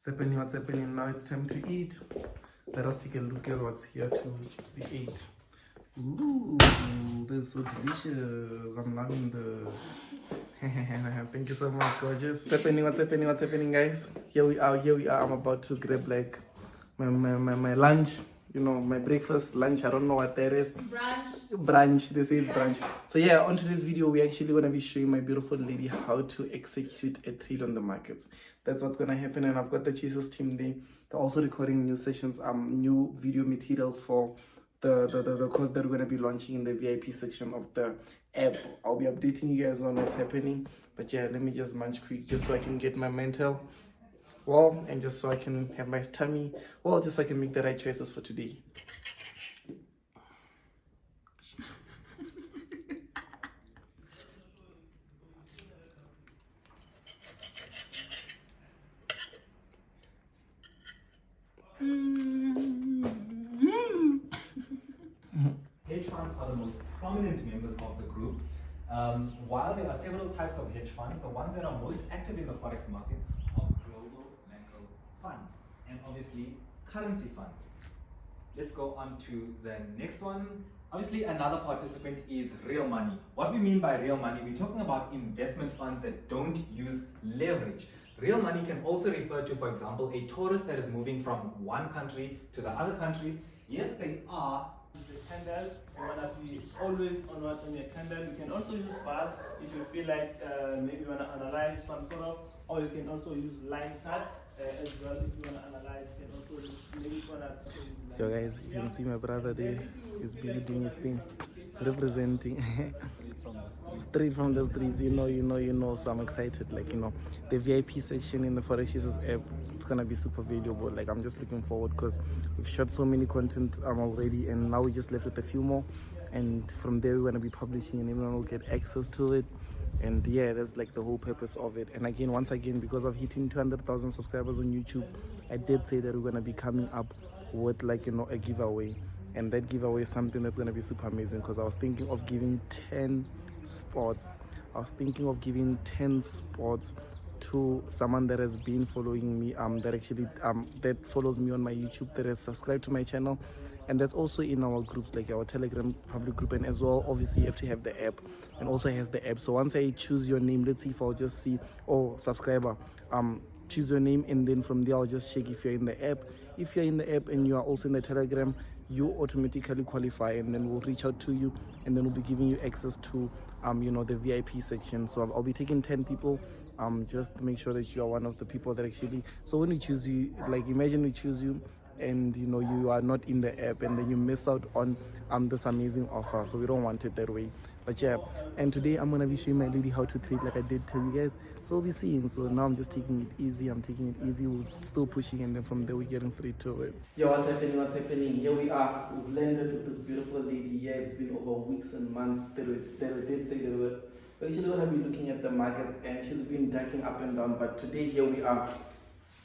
What's happening now? It's time to eat. Let us take a look at what's here to be ate. Ooh, this is so delicious. I'm loving this. Thank you so much, gorgeous. What's happening, guys? Here we are. I'm about to grab like my lunch. You know, my breakfast, lunch, I don't know what that is. Brunch, they say it's brunch. So yeah, on today's video, we're actually going to be showing my beautiful lady how to execute a trade on the markets. That's what's going to happen. And I've got the Jesus team there. They're also recording new sessions, new video materials for the course that we're going to be launching in the VIP section of the app. I'll be updating you guys on what's happening. But yeah, let me just munch quick just so I can get my mental well, and just so I can have my tummy well, just so I can make the right choices for today. Hedge funds are the most prominent members of the group. While there are several types of hedge funds, the ones that are most active in the Forex market are global macro funds and obviously currency funds. Let's go on to the next one. Obviously, another participant is real money. What we mean by real money, we're talking about investment funds that don't use leverage. Real money can also refer to, for example, a tourist that is moving from one country to the other country. Yes, they are. The candles, you want to be always on your candle. You can also use bars if you feel like maybe you want to analyze some sort of, or you can also use line charts as well if you want to analyze. You can also use, maybe you want to. Yo guys, you can see my brother there. He's busy doing his thing, representing straight from the streets. You know. So I'm excited. Like, you know, the VIP section in the Forex Jesus app, it's gonna be super valuable. Like, I'm just looking forward because we've shot so many content already, and now we just left with a few more. And from there, we're gonna be publishing, and everyone will get access to it. And yeah, that's like the whole purpose of it. And again, once again, because of hitting 200,000 subscribers on YouTube, I did say that we're gonna be coming up with, like, you know, a giveaway. And that giveaway is something that's gonna be super amazing, because I was thinking of giving 10 spots. I was thinking of giving 10 spots to someone that has been following me, that actually that follows me on my YouTube, that has subscribed to my channel, and that's also in our groups, like our Telegram public group. And as well, obviously, you have to have the app, and also has the app. So once I choose your name, let's see if I'll just see, oh, subscriber, choose your name, and then from there I'll just check if you're in the app. If you're in the app and you are also in the Telegram, you automatically qualify, and then we'll reach out to you, and then we'll be giving you access to you know, the VIP section. So I'll be taking 10 people, just to make sure that you are one of the people that actually, so when we choose you, like, imagine we choose you and, you know, you are not in the app, and then you miss out on this amazing offer. So we don't want it that way. But yeah, and today I'm gonna be showing my lady how to trade, like I did tell you guys. So we'll be seeing. So now I'm just taking it easy. We're still pushing, and then from there we're getting straight to it. Yo, what's happening? Here we are. We've landed with this beautiful lady. Yeah, it's been over weeks and months that we did say that we're actually gonna be looking at the markets, and she's been ducking up and down. But today, here we are.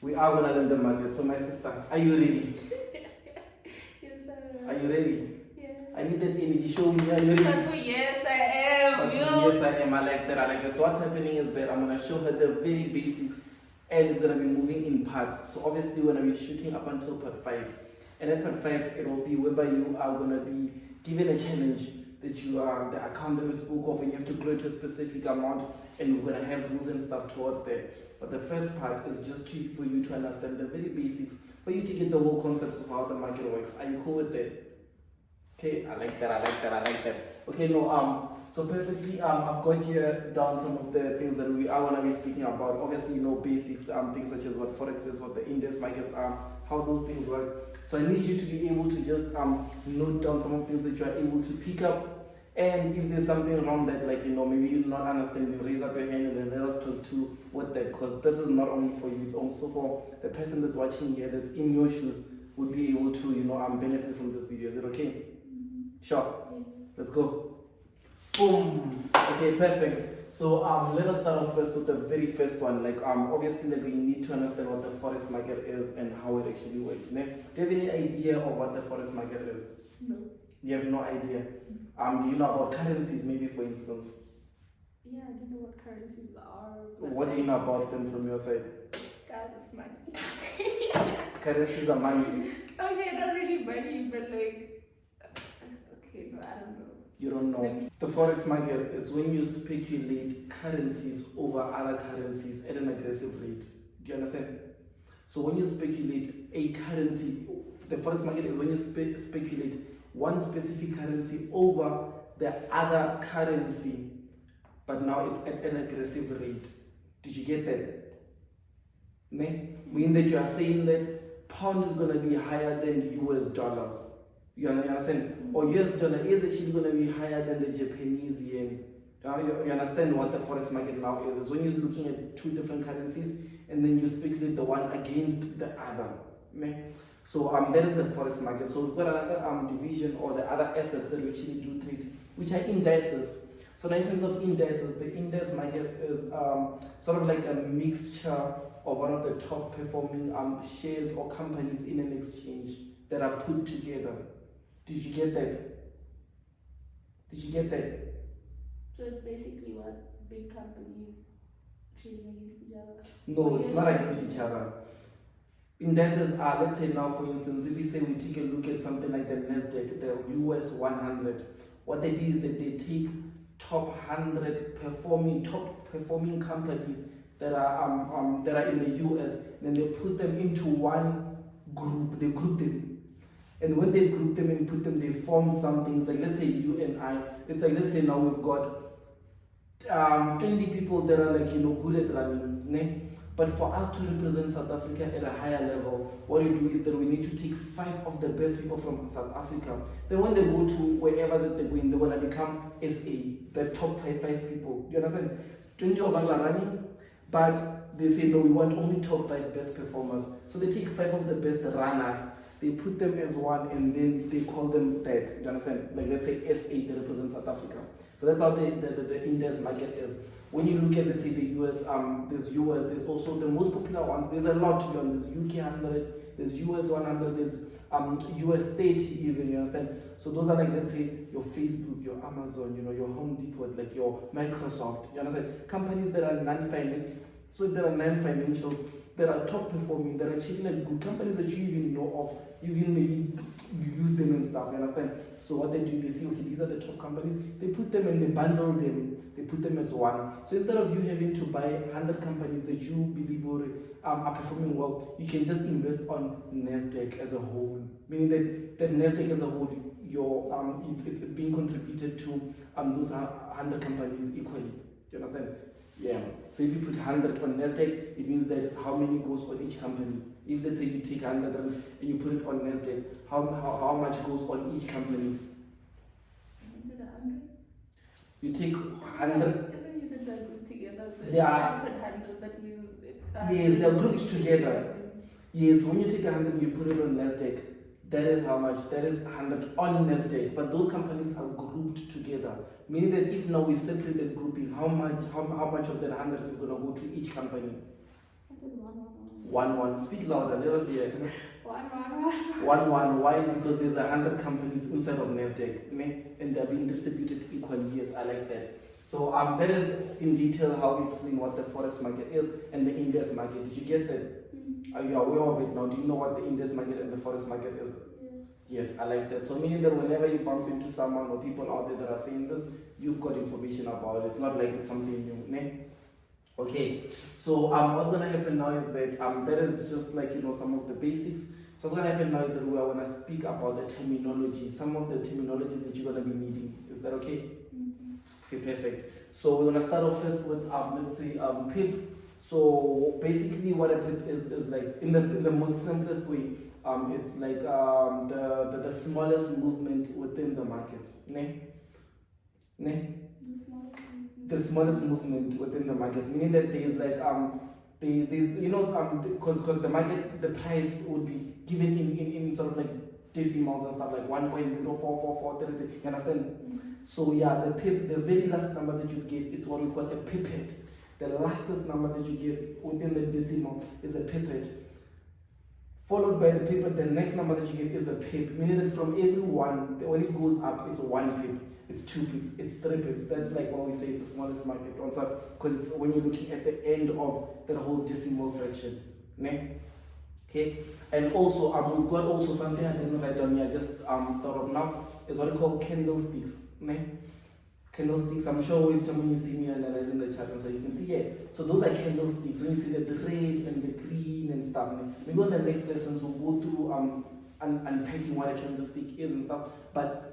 We are gonna land the market. So my sister, are you ready? Yes, I am. Are you ready? Yeah. I need that energy. Show me. Are you ready? Yes, I am. Yes, I am. I like that. So what's happening is that I'm going to show her the very basics, and it's going to be moving in parts. So obviously we're going to be shooting up until part 5. And at part 5, it will be whereby you are going to be given a challenge that you are the account that we spoke of, and you have to grow to a specific amount, and we're going to have rules and stuff towards that. But the first part is just for you to understand the very basics, for you to get the whole concept of how the market works. Are you cool with that? Okay, I like that. Okay, no, so perfectly, I've got here down some of the things that we are going to be speaking about. Obviously, you know, basics, things such as what Forex is, what the Indice markets are, how those things work. So I need you to be able to just note down some of the things that you are able to pick up. And if there's something wrong that, like, you know, maybe you do not understand, you raise up your hand and then let us talk to what that, because this is not only for you, it's also for the person that's watching here, that's in your shoes, would be able to, you know, benefit from this video. Is it okay? Sure. Let's go. Boom. Okay, perfect. So let us start off first with the very first one. Like, obviously, like, you need to understand what the Forex market is and how it actually works. Do you have any idea of what the Forex market is? No. You have no idea. Do you know about currencies, maybe, for instance? Yeah, I don't know what currencies are. What do you know about them from your side? it's money. Currencies are money. Okay, not really money, but like, okay, no, I don't know. You don't know. The forex market is when you speculate currencies over other currencies at an aggressive rate. Do you understand? So when you speculate a currency, the forex market is when you speculate one specific currency over the other currency, but now it's at an aggressive rate. Did you get that? Meaning that you are saying that pound is going to be higher than US dollar. You understand? Or US dollar is actually going to be higher than the Japanese yen. You understand what the forex market now is? It's when you're looking at two different currencies and then you speculate the one against the other. So that is the forex market. So we've got another division, or the other assets that we actually do trade, which are indices. So now in terms of indices, the index market is sort of like a mixture of one of the top performing shares or companies in an exchange that are put together. Did you get that? Did you get that? So it's basically what big companies trading against each other? No, it's not against each other. Indices are, let's say now for instance, if we say we take a look at something like the Nasdaq, the US 100, what they do is that they take top 100 top performing companies that are in the US, and then they put them into one group. They group them, and when they group them and put them, they form some things. Like let's say you and I. It's like, let's say now we've got 20 people that are like good at running. But for us to represent South Africa at a higher level, what we do is that we need to take 5 of the best people from South Africa. Then when they go to wherever that they're going, they're going to become SA, the top 5 people. You understand? 20 of us are running, but they say, no, we want only top 5 best performers. So they take 5 of the best runners, they put them as one, and then they call them that. You understand? Like let's say SA, they represent South Africa. So that's how the index market is. When you look at, let's say, the US, there's also the most popular ones. There's a lot to be honest. There's UK 100, there's US 100, there's US 30 even, you understand? So those are like, let's say, your Facebook, your Amazon, your Home Depot, like your Microsoft, you understand? Companies that are non-financial, so there are non-financials that are top performing, that are actually like good companies that you even know of, you even maybe you use them and stuff, you understand? So what they do, they say, okay, these are the top companies, they put them and they bundle them, they put them as one. So instead of you having to buy 100 companies that you believe are performing well, you can just invest on Nasdaq as a whole, meaning that Nasdaq as a whole, it's being contributed to those 100 companies equally. Do you understand? Yeah. So if you put 100 on Nasdaq, it means that how many goes on each company. If let's say you take 100 rands and you put it on Nasdaq, how much goes on each company? Is it 100? You take 100. Isn't you said they're grouped together? So They are. if you put 100, that means Yes, they're grouped together. Yes, when you take 100 and you put it on Nasdaq, that is how much? That is 100 on Nasdaq. But those companies are grouped together. Meaning that if now we separate that grouping, how much of that 100 is going to go to each company? 1. Speak louder, let us hear. 1. Why? Because there's 100 companies inside of Nasdaq, and they're being distributed equally. Yes, I like that. So that is in detail how we explain what the forex market is and the index market. Did you get that? Are you aware of it now? Do you know what the index market and the forex market is? Yes, I like that. So meaning that whenever you bump into someone or people out there that are saying this, you've got information about it. It's not like it's something new. Okay, so what's going to happen now is that that is just like some of the basics. So what's going to happen now is that we are going to speak about the terminology, some of the terminologies that you're going to be needing. Is that okay? Okay, perfect. So we're going to start off first with let's say PIP. So basically what a PIP is like in the most simplest way, it's like the smallest movement within the markets. The smallest movement within the markets, meaning that there's like because the market, the price would be given in sort of like decimals and stuff, like 1.044433. You understand? So yeah, the pip, the very last number that you get, it's what we call a pipette. The lastest number that you get within the decimal is a pipette. Followed by the pipette, the next number that you get is a pip, meaning that from every one, when it goes up, it's 1 pip. It's 2 pips, it's 3 pips. That's like what we say it's the smallest market on top, because it's when you're looking at the end of that whole decimal fraction. Ne? Okay, and also we've got also something I didn't write down here, just thought of now, is what we call candlesticks. Ne? Candlesticks, I'm sure when you see me analyzing the charts and so you can see, yeah, so those are candlesticks. When you see the red and the green and stuff, ne? Maybe on the next lessons we'll go through unpacking what a candlestick is and stuff, but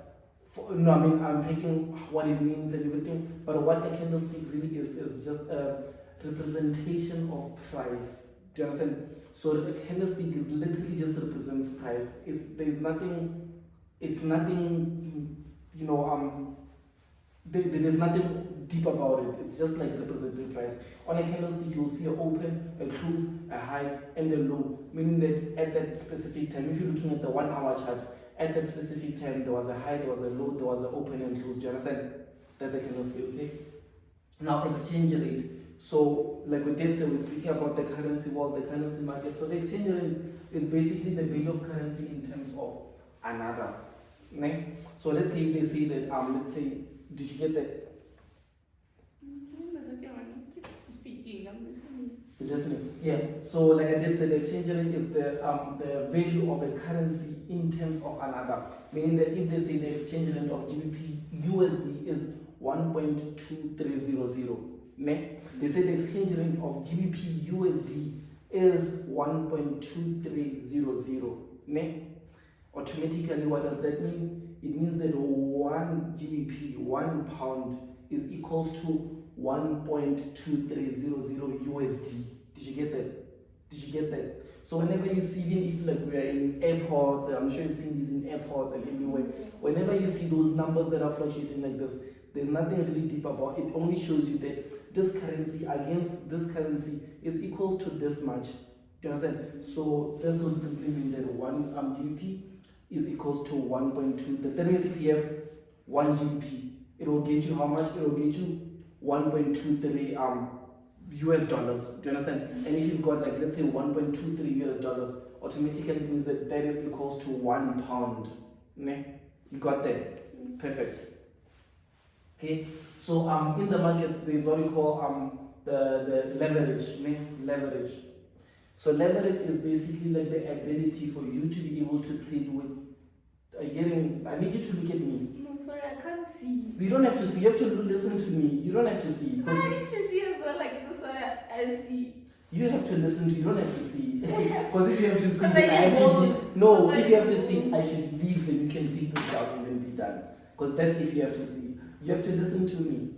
unpacking what it means and everything, but what a candlestick really is just a representation of price. Do you understand? So a candlestick literally just represents price. There's nothing, it's nothing, there's nothing deep about it. It's just like representing price. On a candlestick, you'll see an open, a close, a high, and a low. Meaning that at that specific time, if you're looking at the 1 hour chart, at that specific time, there was a high, there was a low, there was an open and close. Do you understand? That's a candlestick, okay? Now, exchange rate. So, like we did say, we're speaking about the currency world, the currency market. So, the exchange rate is basically the value of currency in terms of another. Ne? So, let's say if they say that, let's say, did you get that? Speaking, I'm listening. You're listening? Yeah. So, like I did say, the exchange rate is the value of a currency in terms of another. Meaning that if they say the exchange rate of GBP USD is 1.2300, ne? They say the exchange rate of GBP USD is 1.2300, ne? Automatically, what does that mean? It means that 1 GBP, 1 pound, is equals to 1.2300 USD. Did you get that? Did you get that? So whenever you see, even if like we are in airports, I'm sure you've seen these in airports and everywhere, whenever you see those numbers that are fluctuating like this, there's nothing really deep about it. It only shows you that this currency against this currency is equals to this much. Do you understand? So this would simply mean that 1 GBP is equals to 1.2. That means if you have 1 GBP, it will get you how much? It will get you 1.23 US dollars. Do you understand? And if you've got like, let's say 1.23 US dollars, automatically it means that that is equals to 1 pound. Ne? You got that? Perfect. Okay, so in the markets there's what we call the leverage. Ne? Leverage. So leverage is basically like the ability for you to be able to trade with. I need you to look at me. No, sorry, I can't see. You don't have to see. You have to listen to me. You don't have to see. I need to see as well, like this way I see. You have to listen to. You don't have to see. Because if you have to see, Because then I have to leave. No, Because if you have to see, I should leave. Then you can take this out and then be done. Because that's if you have to see. You have to listen to me.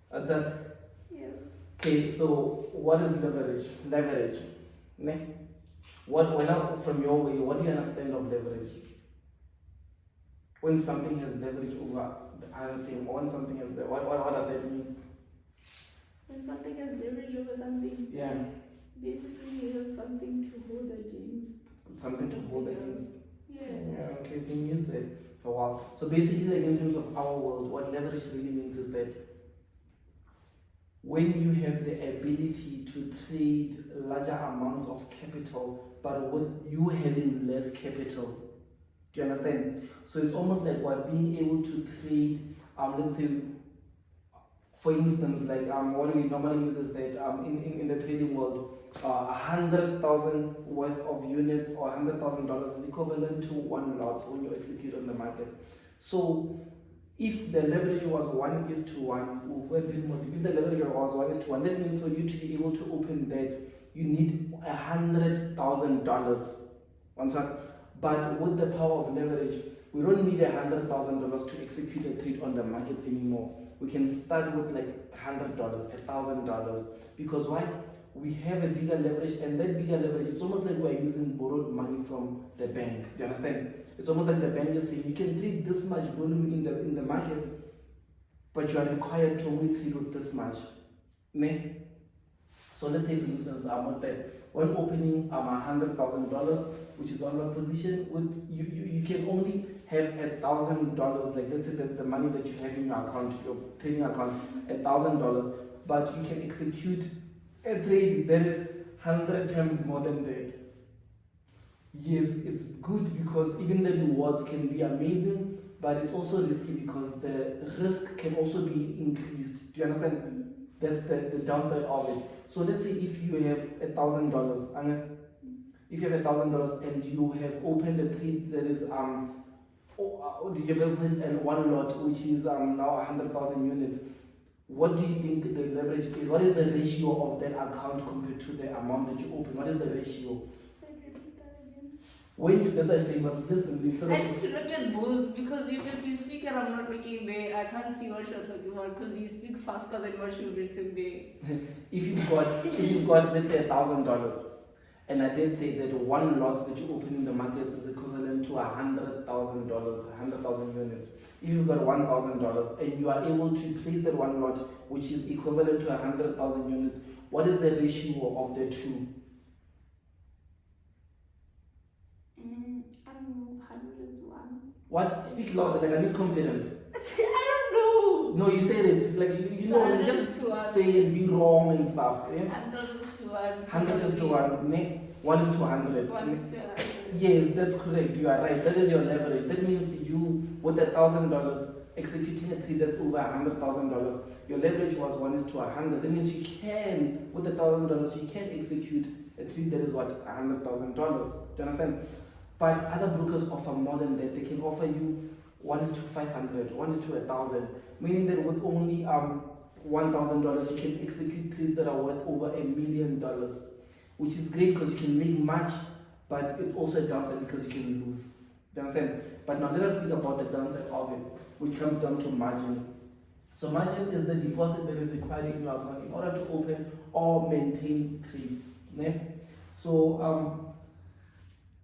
What's that? Yes. Okay, so what is leverage? Leverage. Ne? From your way, what do you understand of leverage? When something has leverage over the other thing, or when something has what does that mean? When something has leverage over something, Yeah. basically you have something to hold against. Something to hold against. Yeah. Yeah, okay, we can use that for a while. So basically, like in terms of our world, what leverage really means is that when you have the ability to trade larger amounts of capital, but with you having less capital. Do you understand? So it's almost like what being able to trade, let's say, for instance, like what we normally use is that in the trading world, 100,000 worth of units or $100,000 is equivalent to 1 lot when you execute on the markets. So if the leverage was 1:1, if the leverage was 1:1, that means for you to be able to open that, you need $100,000. But with the power of leverage, we don't need $100,000 to execute a trade on the markets anymore. We can start with like $100, $1,000. Because why? We have a bigger leverage, and that bigger leverage, it's almost like we're using borrowed money from the bank. Do you understand? It's almost like the bank is saying, you can trade this much volume in the markets, but you are required to only trade with this much. Ne? So let's say, for instance, when opening $100,000, which is one position, with you can only have $1,000. Like let's say that the money that you have in your account, your trading account, $1,000, but you can execute a trade that is 100 times more than that. Yes, it's good because even the rewards can be amazing, but it's also risky because the risk can also be increased. Do you understand? That's the downside of it. So let's say if you have $1,000, and if you have $1,000 and you have opened a trade that is you have opened one lot which is now 100,000 units. What do you think the leverage is? What is the ratio of that account compared to the amount that you open? What is the ratio? When you, that's why I say you must listen. Instead I of, need to look at both because if you speak and I'm not looking there, I can't see what you're talking about because you speak faster than what you've written there. if you've got let's say $1,000, and I did say that one lot that you open in the market is equivalent to $100,000, 100,000 units. If you've got $1,000 and you are able to place that one lot which is equivalent to 100,000 units, what is the ratio of the two? I don't know, 100 is 1. What? Speak louder, like I need confidence. I don't know. No, you said it. Like you know, like just say and be wrong and stuff. Yeah? 100 is to 1. 100 is to 1. Ne? 1 is to 100. 1 is to 100. Yes, that's correct. You are right. That is your leverage. That means you, with $1,000, executing a trade that's over $100,000, your leverage was 1 is to 100. That means you can, with $1,000, you can execute a trade that is what, $100,000. Do you understand? But other brokers offer more than that. They can offer you 1 is to 500, 1 is to 1,000, meaning that with only $1,000, you can execute trades that are worth over $1 million, which is great because you can make much, but it's also a downside because you can lose. Do you understand? But now let us speak about the downside of it, which comes down to margin. So margin is the deposit that is required in your account in order to open or maintain trades. Ne? So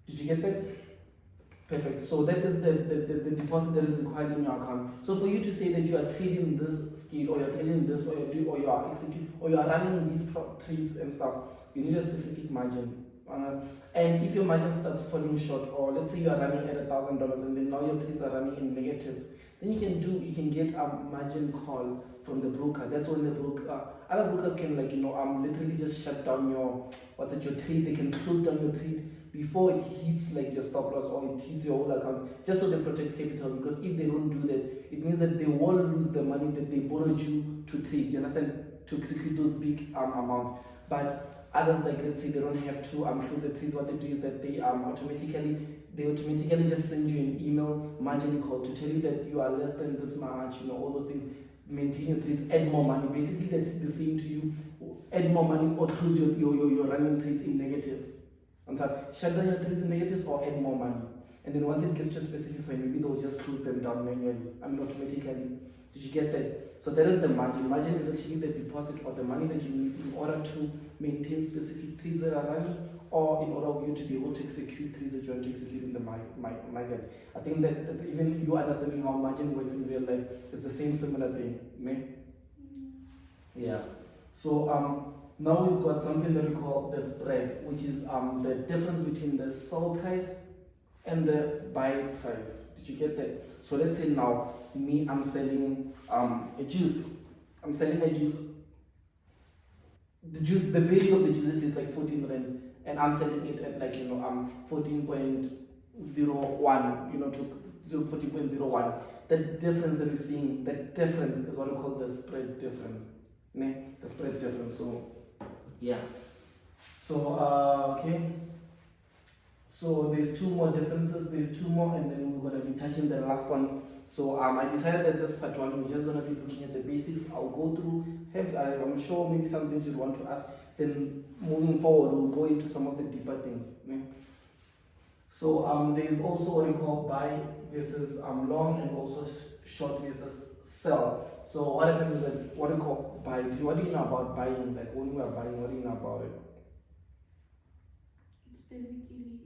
did you get that? Perfect. So that is the deposit that is required in your account. So for you to say that you are trading this scale, or you're trading this, or you are executing, or you are running these trades and stuff, you need a specific margin. And if your margin starts falling short, or let's say you are running at $1,000 and then now your trades are running in negatives, then you can get a margin call from the broker. That's when the broker, other brokers can literally just shut down your trade. They can close down your trade before it hits like your stop loss or it hits your whole account, just so they protect capital. Because if they don't do that, it means that they will lose the money that they borrowed you to trade. You understand? To execute those big amounts. But others, like let's say they don't have to close the trades, what they do is that they automatically just send you an email margin call to tell you that you are less than this much, all those things. Maintain your trades, add more money. Basically, that's the saying to you: add more money or close your running trades in negatives. I'm sorry, shut down your trades in negatives or add more money. And then once it gets to a specific point, maybe they'll just close them down manually. Automatically. Did you get that? So that is the margin. Margin is actually the deposit or the money that you need in order to maintain specific trades that are running, or in order for you to be able to execute trades that you want to execute in the markets. I think that even you understanding how margin works in real life is the same similar thing. Yeah. So now we've got something that we call the spread, which is the difference between the sell price and the buy price. Did you get that? So let's say now I'm selling a juice. I'm selling a juice. The value of the juice is like 14 rands, and I'm selling it at 14.01, to 14.01. The difference that we're seeing, that difference is what we call the spread difference. The spread difference. So yeah. So okay. So there's two more differences. There's two more, and then we're gonna be touching the last ones. So I decided that this part one we're just gonna be looking at the basics. I'll go through. I'm sure maybe some things you'd want to ask. Then moving forward, we'll go into some of the deeper things. So there is also what we call buy versus long, and also short versus sell. So what happens is that what we call buy. What do you know about buying? Like when we are buying, what do you know about it? It's basically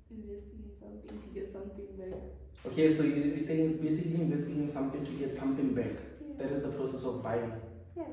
investing in something to get something back. Okay, so you're saying it's basically investing in something to get something back. Yeah. That is the process of buying. Yeah.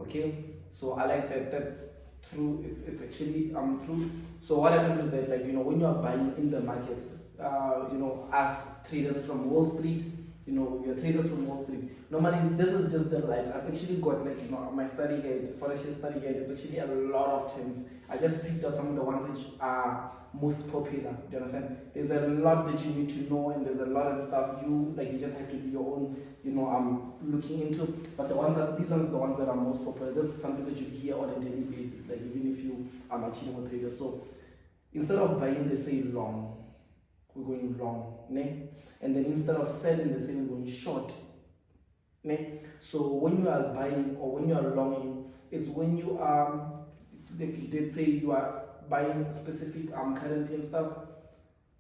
Okay, so I like that. That's true. It's actually true. So what happens is that when you are buying in the markets, us traders from Wall Street, you know, we are traders from Wall Street. Normally, this is just the light. I've actually got like, you know, my study guide, Forex study guide. It's actually a lot of terms. I just picked out some of the ones which are most popular. Do you understand? There's a lot that you need to know, and there's a lot of stuff you just have to do your own, you know, looking into. But these ones are the ones that are most popular. This is something that you hear on a daily basis, like even if you are not trading with traders. So instead of buying, they say long. We're going long, ne? And then instead of selling, they say we're going short, ne? So when you are buying or when you are longing, it's when you are, they say you are buying specific currency and stuff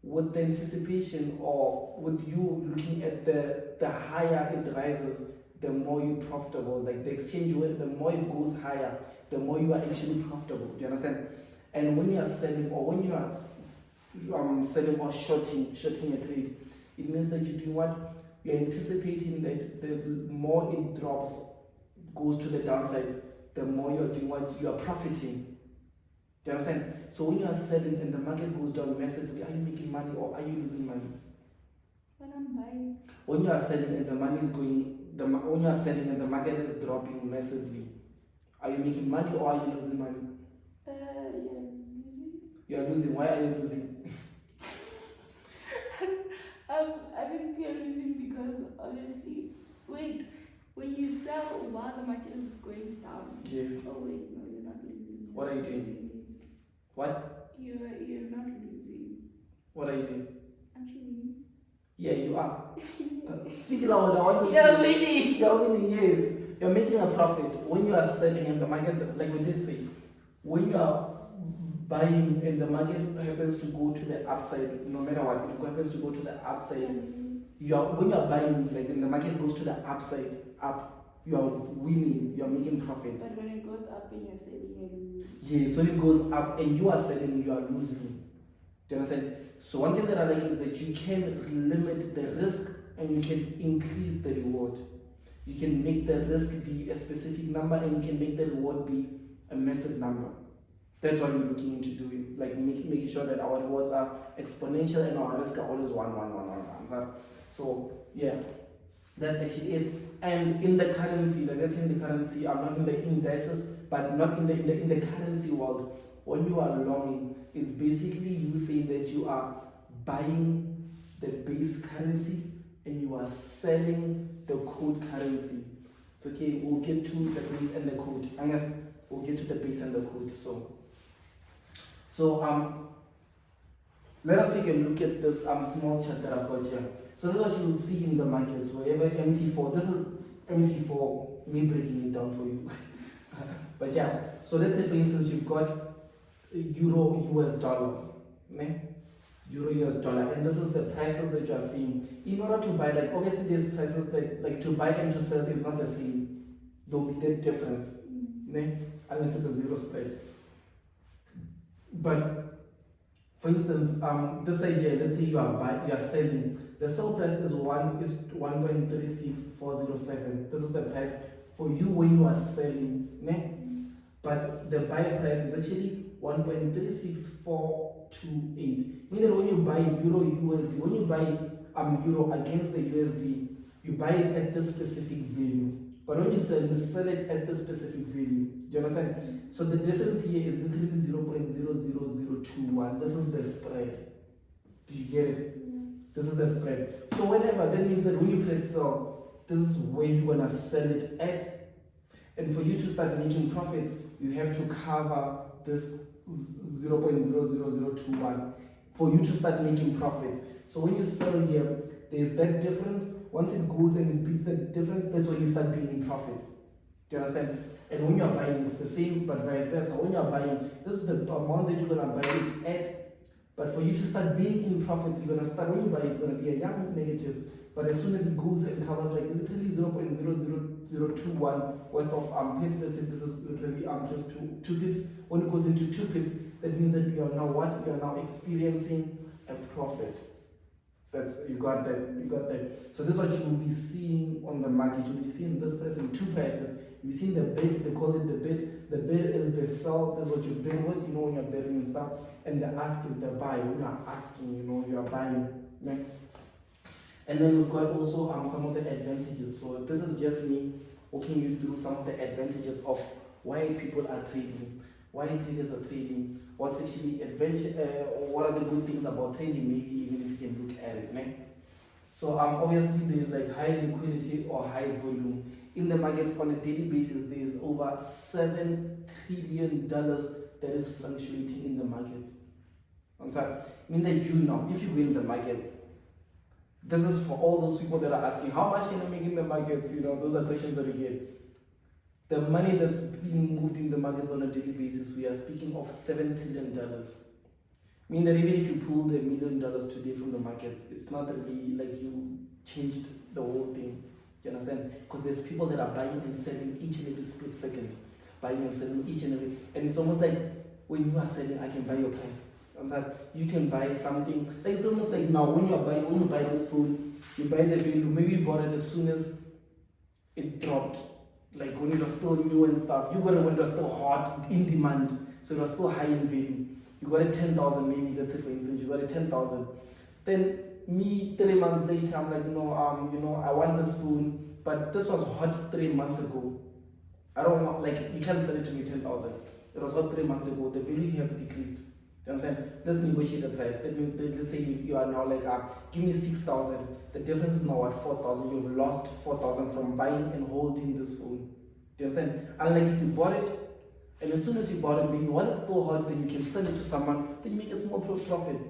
with the anticipation or with you looking at the higher it rises, the more you're profitable. Like the exchange rate, the more it goes higher, the more you are actually profitable. Do you understand? And when you are selling or when you are selling or shorting a trade, it means that you're doing what? You're anticipating that the more it drops, goes to the downside, the more you're doing what? You are profiting. Do you understand? So when you are selling and the market goes down massively, are you making money or are you losing money? When I'm buying. When you are selling and the money is going, when you are selling and the market is dropping massively, are you making money or are you losing money? Yeah, losing. You are losing. Why are you losing? I think you're losing because obviously, wait, when you sell while the market is going down. Yes. Oh wait, no, you're not losing. What are you doing? What? You're not losing. What are you doing? Actually. Yeah, you are. Speak loud. I want to. You're winning. You're winning. Yes. You're making a profit when you are selling in the market. Like we did say, when you are buying and the market happens to go to the upside, no matter what, it happens to go to the upside. When you are buying, like when the market goes to the upside, up, you are winning. You are making profit. But when it goes up and you're selling, you're losing. Yes, when it goes up and you are selling, you are losing. Do you understand? So one thing that I like is that you can limit the risk and you can increase the reward. You can make the risk be a specific number and you can make the reward be a massive number. That's what we're looking into doing, like making sure that our rewards are exponential and our risk are always one. So yeah, that's actually it. And in the currency, like let's say in the currency, I'm not in the indices, but not in the currency world. When you are longing, it's basically you saying that you are buying the base currency and you are selling the code currency. It's okay, we'll get to the base and the code. We'll get to the base and the code. So let us take a look at this small chart that I've got here. So this is what you will see in the markets. Wherever MT4, this is MT4, me breaking it down for you. But yeah, so let's say for instance you've got Euro US dollar, ne? Euro US dollar, and this is the prices that you are seeing. In order to buy, like obviously there's prices that like to buy and to sell is not the same. There'll be that difference, ne? Unless it's a zero spread. But for instance, this side here, let's say you are selling. The sell price is 1.36407. This is the price for you when you are selling, ne? But the buy price is actually 1.36428. Meaning that when you buy Euro USD, when you buy Euro against the USD, you buy it at this specific value. But when you sell it at this specific value. Do you understand? So the difference here is literally 0.00021. This is the spread. Do you get it? This is the spread. So whenever, that means that when you press sell, this is where you're gonna sell it at. And for you to start making profits, you have to cover this 0.00021 for you to start making profits. So when you sell here, there's that difference. Once it goes and it beats the difference, that's when you start building profits. Do you understand? And when you're buying, it's the same, but vice versa. When you're buying, this is the amount that you're gonna buy it at. But for you to start being in profits, you're gonna start, when you buy it, it's gonna be a young negative. But as soon as it goes and covers like literally 0.00021 worth of pips, let's say this is literally just two pips. When it goes into 2 pips, that means that you are now what? You are now experiencing a profit. You got that. So this is what you will be seeing on the market. You'll be seeing this price in 2 prices. You've seen the bid, they call it the bid. The bid is the sell, that's what you bid with, you know, when you're bidding and stuff. And the ask is the buy. When you're asking, you know, you are buying. Right? And then we've got also some of the advantages. So this is just me walking you through some of the advantages of why people are trading, why traders are trading, what's actually what are the good things about trading, maybe even if you can look at it. Right? So obviously there's like high liquidity or high volume. In the markets on a daily basis, there's over $7 trillion that is fluctuating in the markets. I'm sorry, I mean that you know, if you go in the markets, this is for all those people that are asking, how much can I make in the markets? You know, those are questions that we get. The money that's being moved in the markets on a daily basis, we are speaking of $7 trillion. I mean that even if you pulled $1 million today from the markets, it's not really like you changed the whole thing. You understand? Because there's people that are buying and selling each and every split second. Buying and selling each and every, and it's almost like when you are selling, I can buy your price. You can buy something, like it's almost like now when you buy this phone, you buy the value, maybe you bought it as soon as it dropped, like when it was still new and stuff. You got it when it was still hot, in demand, so it was still high in value. You got it 10,000 maybe, let's say for instance, you got it 10,000. Then me 3 months later, I'm like, I want this phone, but this was hot 3 months ago. I don't want, like, you can't sell it to me 10,000. It was hot 3 months ago. The value have decreased. Do you understand? Let's negotiate the price. That means, let's say you are now like, give me 6,000. The difference is now at 4,000. You've lost 4,000 from buying and holding this phone. Do you understand? Unlike if you bought it, and as soon as you bought it, maybe while it's still hot, then you can sell it to someone, then you make a small profit. Do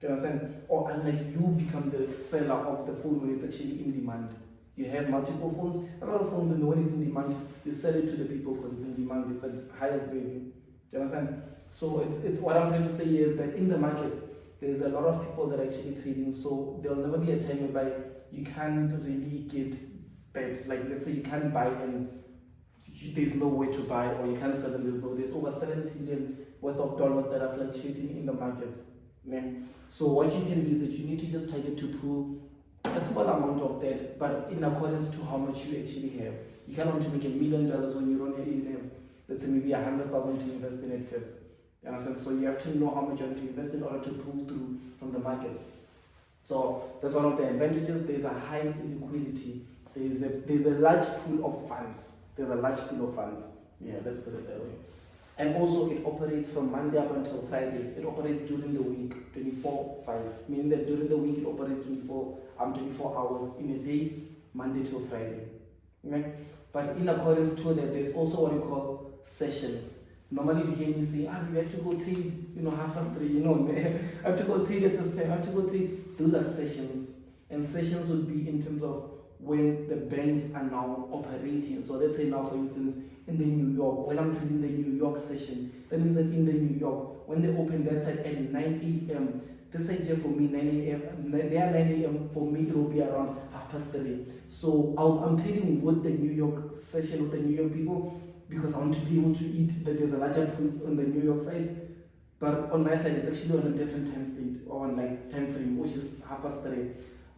you understand? Or unlike you become the seller of the phone when it's actually in demand. You have multiple phones, a lot of phones, and when it's in demand, you sell it to the people because it's in demand, it's at highest value. Do you understand? So it's what I'm trying to say is that in the markets, there's a lot of people that are actually trading, so there'll never be a time whereby you can't really get that, like let's say you can't buy and there's no way to buy, or you can't sell them, there's over $7 trillion worth of dollars that are fluctuating in the markets. Yeah. So what you can do is that you need to just target to pull a small amount of that, but in accordance to how much you actually have. You can't want to make $1 million when you don't even have, let's say maybe 100,000 to invest in it first. You understand? So you have to know how much you have to invest in order to pull through from the markets. So that's one of the advantages. There's a high liquidity. There's a large pool of funds. There's a large pool of funds. Yeah, let's put it that way. And also it operates from Monday up until Friday. It operates during the week, 24/5. Meaning that during the week it operates 24 hours in a day, Monday to Friday. Okay? But in accordance to that, there's also what you call sessions. Normally you hear me say, you have to go trade, 3:30, I have to go trade at this time, I have to go trade. Those are sessions. And sessions would be in terms of when the banks are now operating. So let's say now, for instance, in the New York, when I'm trading the New York session, that means that in the New York, when they open that side at 9 a.m., this side here for me, 9 a.m., they are 9 a.m., for me it will be around 3:30. So I'm trading with the New York session, with the New York people, because I want to be able to eat, that there's a larger pool on the New York side. But on my side, it's actually on a different time state, or on like time frame, which is 3:30.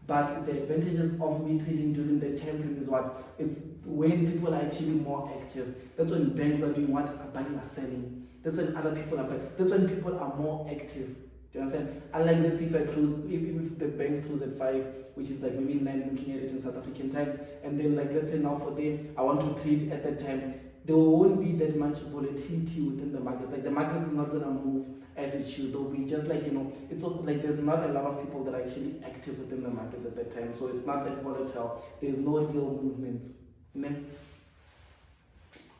But the advantages of me trading during the time frame is what? It's when people are actually more active. That's when banks are doing what? Are buying or selling. That's when other people are buying. That's when people are more active. Do you understand? Unlike, let's say if if the banks close at 5, which is like maybe 9 looking at it in South African time, and then like let's say now for them, I want to trade at that time, there won't be that much volatility within the markets. Like the markets is not gonna move as it should. There'll be just like, it's like there's not a lot of people that are actually active within the markets at that time. So it's not that volatile. There's no real movements. And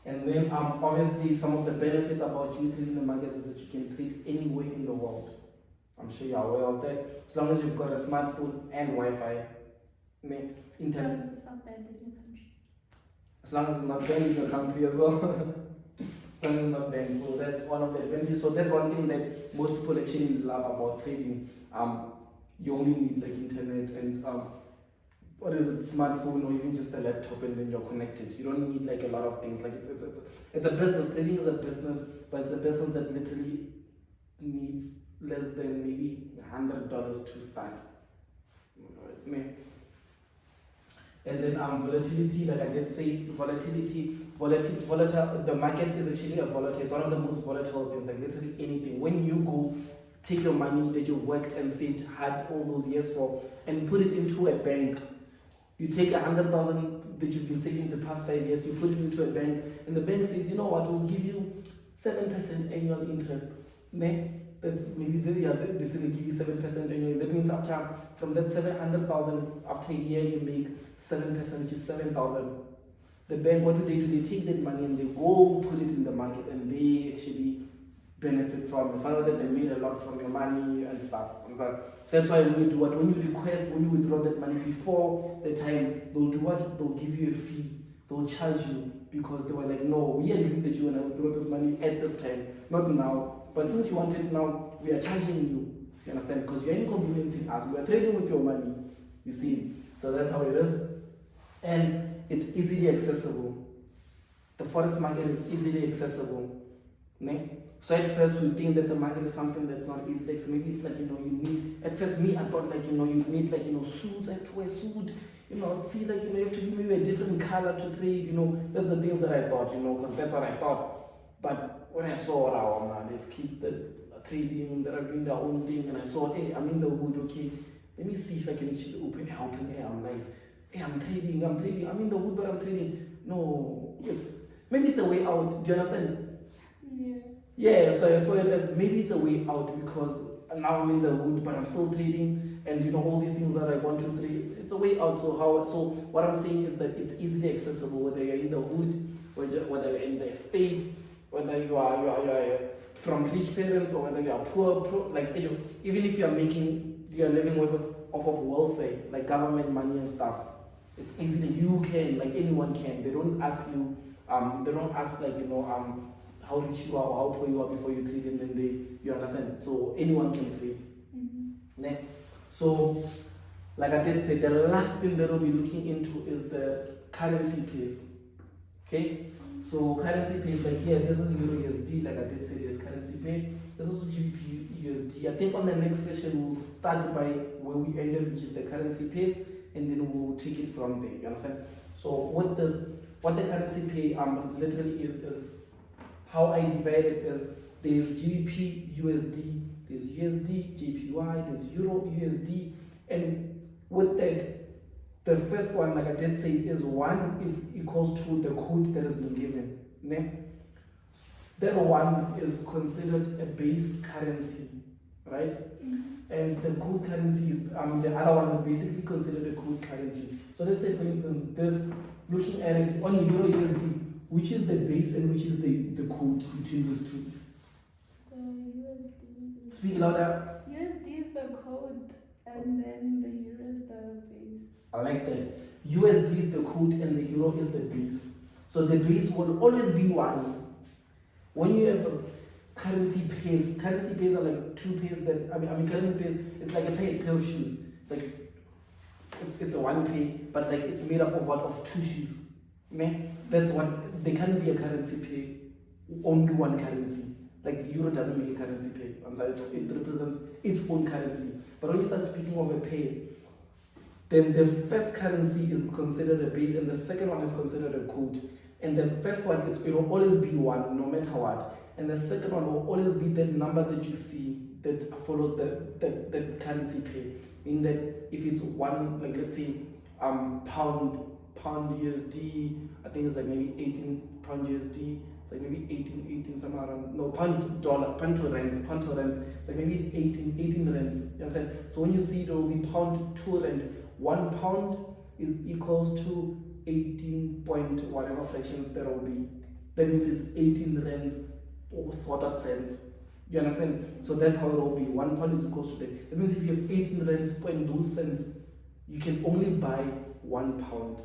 then obviously some of the benefits about you trading the markets is that you can trade anywhere in the world. I'm sure you're aware of that. As long as you've got a smartphone and Wi-Fi, internet. It's not banned in your country. As long as it's not banned in your country as well. As long as it's not banned. So that's one of the advantages. So that's one thing that most people actually love about trading. You only need like internet and smartphone, or even just a laptop, and then you're connected. You don't need like a lot of things. Like it's a business. Trading is a business, but it's a business that literally needs less than maybe $100 to start. And then volatility, like I did say, volatile. The market is actually a volatile. It's one of the most volatile things. Like literally anything. When you go take your money that you worked and saved hard all those years for and put it into a bank. You take 100,000 that you've been saving the past 5 years, you put it into a bank, and the bank says, you know what, we'll give you 7% annual interest. Ne? That's maybe they say they give you 7% annually. That means from that 700,000, after a year you make 7%, which is 7,000. The bank, what do? They take that money and they go put it in the market, and they actually benefit from it. Find out that they made a lot from your money and stuff. So that's why when you do what? When you request, when you withdraw that money before the time, they'll do what? They'll give you a fee. They'll charge you because they were like, no, we agreed that you want to withdraw this money at this time, not now. But since you want it now, we are charging you. You understand? Because you're inconveniencing us. We are trading with your money. You see? So that's how it is. And it's easily accessible. The forex market is easily accessible. Ne? So at first we think that the market is something that's not easy. Like, so maybe it's like, you need, at first me, I thought like, you need like, suits. I have to wear a suit. See like, you have to give me a different color to trade. That's the things that I thought, because that's what I thought. But when I saw around, there's kids that are trading, that are doing their own thing, and I saw, hey, I'm in the wood, okay, let me see if I can actually open air on life. Hey, I'm trading, I'm in the wood, but I'm trading. No, maybe it's a way out. Do you understand? Yeah, so I saw it as maybe it's a way out because now I'm in the wood, but I'm still trading, and all these things that I want to trade. It's a way out. So what I'm saying is that it's easily accessible, whether you're in the wood, whether you're in the States, whether you are from rich parents or whether you are poor, like even if you're living off of welfare, like government money and stuff. It's easily, you can, like anyone can. They don't ask you, how rich you are or how poor you are before you trade, and then you understand. So anyone can trade. Mm-hmm. So, like I did say, the last thing that we'll be looking into is the currency pairs. Okay? So currency pairs, like here, this is Euro USD, like I did say, there's currency pair. There's also GBP USD. I think on the next session we'll start by where we ended, which is the currency pairs, and then we'll take it from there. You understand? So what the currency pair literally is how I divide it is there's GBP USD, there's USD, JPY, there's Euro USD, and with that, the first one, like I did say, is 1 is equals to the code that has been given. That one is considered a base currency, right? Mm-hmm. And the code currency is, the other one is basically considered a code currency. So let's say, for instance, this, looking at it on Euro USD, which is the base and which is the code between those two? USD. Speak louder. USD is the code, and then the Euro is the base. I like that. USD is the code and the Euro is the base. So the base will always be 1. When you have currency pairs are like two pairs that, currency pairs, it's like a pair of shoes. It's like, it's a one pair, but like it's made up of what? Of two shoes. That's what, they can't be a currency pair, only one currency. Like Euro doesn't make a currency pair. It represents its own currency. But when you start speaking of a pair, then the first currency is considered a base and the second one is considered a code. And the first one, it will always be 1 no matter what. And the second one will always be that number that you see that follows the currency pair. In that if it's 1, like let's say pound USD, I think it's like maybe 18 pound USD, it's like maybe 18 somewhere around, no, pound to rands, it's like maybe 18 rands, you understand? So when you see there will be pound to rand, 1 pound is equals to 18 point whatever fractions there will be. That means it's 18 rands or sort of cents. You understand? So that's how it will be. 1 pound is equals to that. That means if you have 18 rands point those cents, you can only buy 1 pound.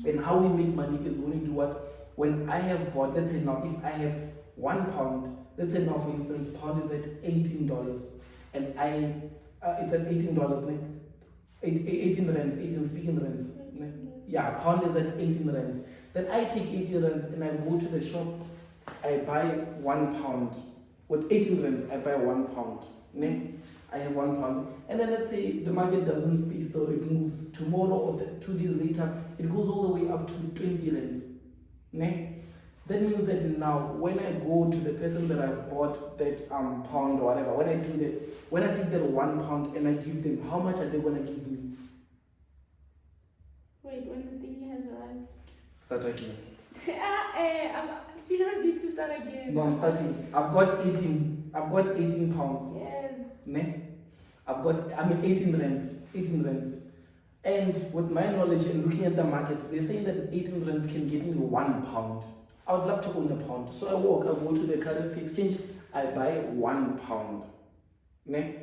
And how we make money is when we do what? When I have bought, let's say now, if I have 1 pound, let's say now for instance, pound is at $18, and it's at $18, 18 rands, 18 speaking rands. Yeah, pound is at 18 rands. Then I take 18 rands and I go to the shop, I buy 1 pound. With 18 rands, I buy 1 pound. I have 1 pound. And then let's say the market doesn't stay still, it moves tomorrow or 2 days later, it goes all the way up to 20 rands. That means that now when I go to the person that I've bought that pound or whatever, when I take that £1 and I give them, how much are they gonna give me? Wait, when the thingy has arrived. Start again. You don't need to start again. No, I'm starting. I've got 18 pounds. Yes. Ne? 18 rands. 18 rands. And with my knowledge and looking at the markets, they're saying that 18 rands can get me £1. I would love to own a pound. So I go to the currency exchange, I buy £1. Ne?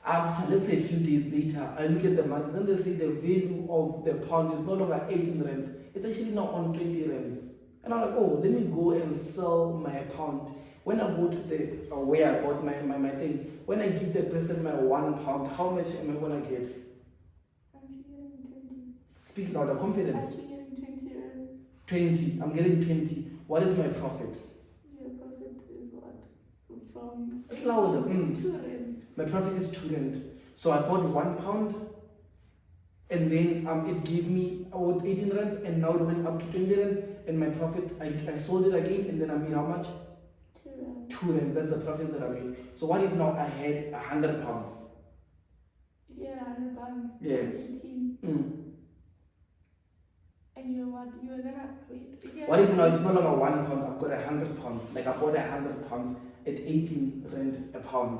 After, let's say, a few days later, I look at the markets and they say the value of the pound is no longer 18 rands. It's actually now on 20 rands. And I'm like, oh, let me go and sell my pound. When I go to the where I bought my thing, when I give the person my £1, how much am I gonna get? I'm getting 20. Speaking out of confidence. I'm getting 20 rand. 20. I'm getting 20. What is my profit? Your profit is what? From Speak louder. It's 2 rand. My profit is 2 rand. So I bought £1 and then it gave me about 18 rands and now it went up to 20 rands and my profit, I sold it again and then I made how much? 2 rand. 2 rands. That's the profits that I made. So what if now I had £100? If you had £100, Yeah. 18. And you were what? You were gonna wait. What if now it's no longer £1, I've got £100. Like I bought £100 at 18 rand a pound.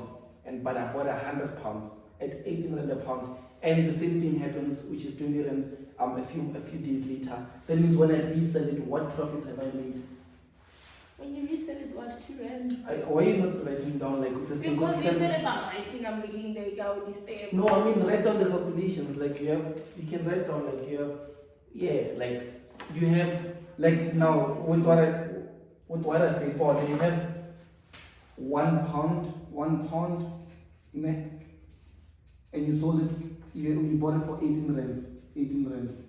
But I bought £100 at 18 rand a pound. And the same thing happens, which is 20 rands a few days later. That means when I resell it, what profits have I made? When you resell it, what? 2 rand? Why are you not writing down like this? Because you said if I'm writing, I'm looking like I would stay. No, I mean write down the calculations. Like you can write down like you have like now with what I say, Paul, you have £1, ne? And you sold it, you bought it for 18 rands. 18 rands.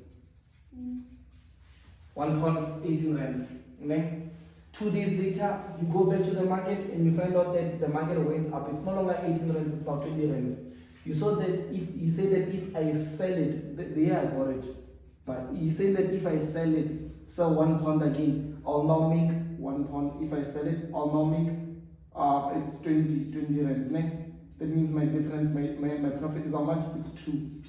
£1 is 18 rands. Ne? 2 days later, you go back to the market and you find out that the market went up. It's no longer 18 rands, it's now 20 rands. You saw that if I sell it, there I bought it. But you say that if I sell £1 again, I'll now make £1. If I sell it, I'll now make it's 20 rands. Ne? That means my difference, my profit is how much? It's 2.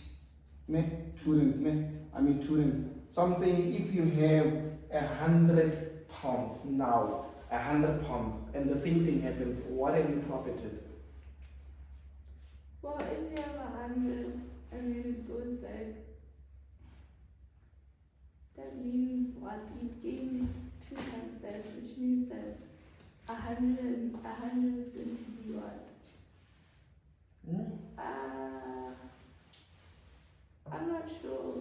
Ne? 2 rands. Ne? I mean 2 rands. So I'm saying if you have £100 now, £100, and the same thing happens, what have you profited? Well, if you have 100 and then it goes back, that means what? It gains 2 times that, which means that 100 is going to be what? I'm not sure.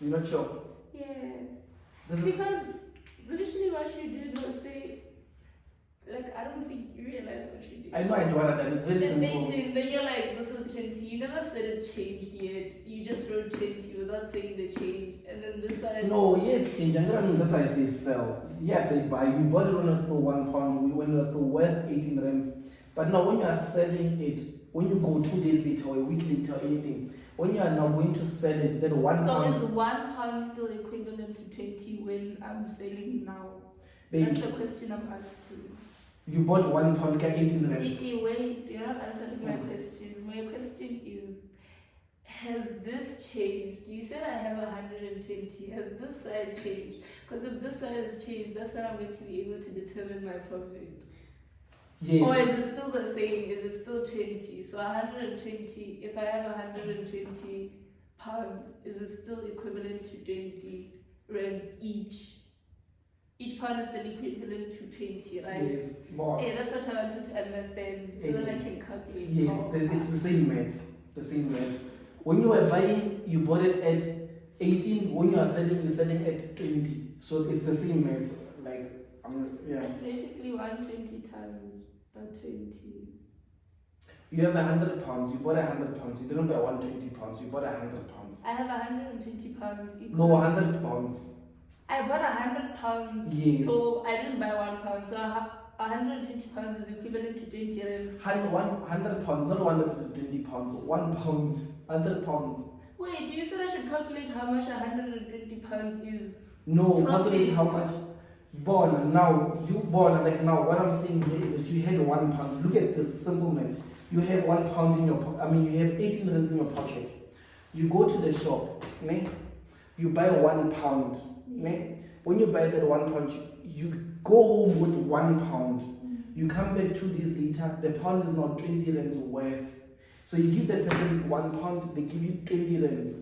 You're not sure? Yeah. This is Because literally what you did was say, like, I don't think you realize what you did. I know I do what I've done. It's very Then simple. 18, then you're like, this is 20. You never said it changed yet. You just wrote 20 without saying the change. And then this side. No, yeah, it's changed. That's why I say sell. Yes, I buy. We bought it when it was still £1, when it was still worth 18 rands. But now when you are selling it, when you go 2 days later or a week later or anything, when you are now going to sell it, that £1. So is £1 still equivalent to 20 when I'm selling now? Baby, That's the question I'm asking. you bought £1 at 18 rands. You see, wait, you're not answering my question. My question is, has this changed? You said I have 120. Has this side changed? Because if this side has changed, that's when I'm going to be able to determine my profit. Yes. Or is it still the same? Is it still 20? So 120, if I have 120 pounds, is it still equivalent to 20 rands each? Each pound is still equivalent to 20, right? Yes, more. Yeah, that's what I wanted to understand, so that I can calculate. Yes, it's the same maths. The same maths. When you were buying, you bought it at 18. When you are selling, you're selling at 20. So it's the same maths. Like, yeah. It's basically 120 times the 20. You have £100. You bought £100. You didn't buy £120. You bought £100. I have 120 pounds. No, £100. I bought 100 pounds. Yes. So I didn't buy 1 pound. So 120 pounds is equivalent to 20 rand. £100, not £120. £1. £100. Wait, you said I should calculate how much 120 pounds is No, Profit. calculate how much. Born now, you born like now. What I'm saying here is that you had £1. Look at this simple math. You have £1 in your you have 18 rands in your pocket. You go to the shop, ne? You buy £1, ne? When you buy that £1, you go home with £1. You come back 2 days later, the pound is now 20 rands worth. So you give that person £1, they give you 20 rands.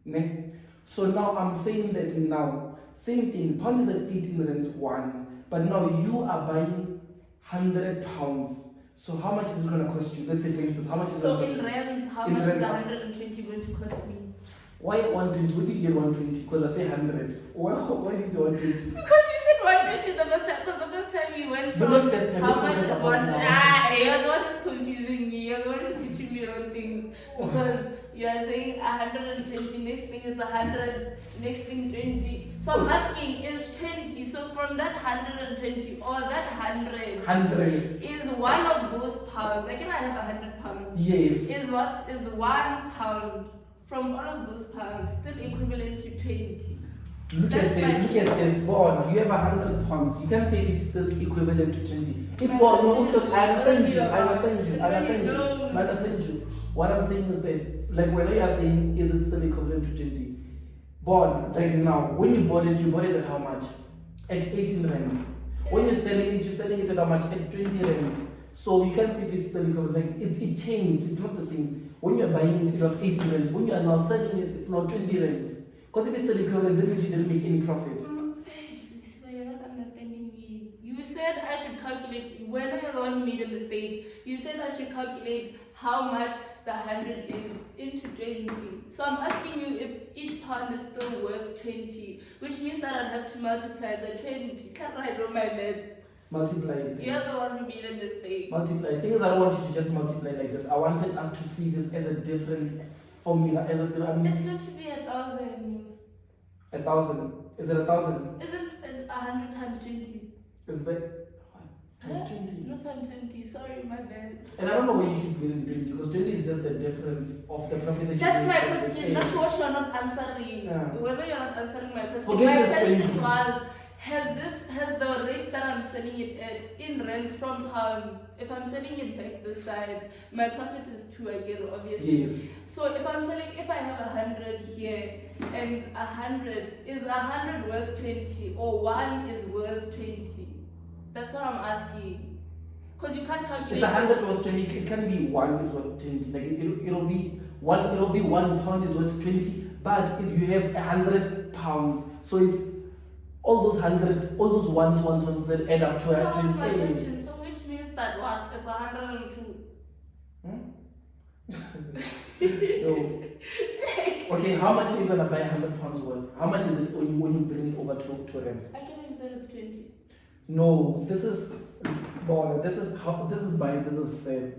Ne? So now I'm saying that now, same thing, pound is at 18 rands 1, but now you are buying £100. So how much is it going to cost you? Let's say for instance, how much is it So going to in cost you? rands, how In much is rands, 120 going to cost me? Why 120? What did you get 120? Because I say 100. Why is it 120? Because you said 120 the first time. Because the first time you went But from not first time, how let's much focus is upon one? now. You're the one who's confusing me. You're the one who's teaching me wrong things. Because you are saying 120. Next thing is 100. Next thing 20. So I'm asking is 20. So from that 120 or that 100. 100. Is one of those pounds. Like if I have £100. Yes. Is what is £1 from all of those pounds still equivalent to 20? Look That's at this, my- look at this. Born, you have £100. You can't say it's still equivalent to 20. If My born, no, question I understand is- you, I understand you, I No, understand you you, don't. I understand you. What I'm saying is that, like when you are saying, is it still equivalent to 20? Born, like now, when you bought it at how much? At 18 rands. When you're selling it at how much? At 20 rands. So you can't see if it's still equivalent. Like it changed, it's not the same. When you're buying it, it was 18 rands. When you are now selling it, it's now 20 rands. Because if it's still equivalent, that means you didn't make any profit. Lesiba, you're not understanding me. You said I should calculate, when you're the one who made a mistake, you said I should calculate how much the 100 is into 20. So I'm asking you if each pound is still worth 20, which means that I'd have to multiply the 20. Can't I do my math? Multiply it. You're the one who made a mistake. Multiply. Thing is, I don't want you to just multiply like this. I wanted us to see this as a different formula. As a, I It's mean, going to be 1,000. 1,000. Is it 1,000? Isn't it 100 times 20? Is it times 20? Not times 20, sorry, my bad. And I don't know why you keep getting 20 because 20 is just the difference of the profit that you That's make my from the question. trade. That's what you're not answering. Yeah. Whether you're not answering my question. Forget My this question 20. was, has the rate that I'm selling it at in rands from pounds, if I'm selling it back this side, my profit is 2 again, obviously. Yes. So if I have 100 here and 100, is 100 worth 20 or 1 is worth 20? That's what I'm asking. Because you can't calculate. It's 100 worth 20. It can be 1 is worth 20. Like it'll be £1 is worth 20. But if you have £100, so it's all those ones that add up to That was my 20. question. So which means that what? It's 102. No. Okay, how much are you gonna buy £100 worth? How much is it when you bring it over to rands? I can you said it's 20. No, this is buying, this is sale.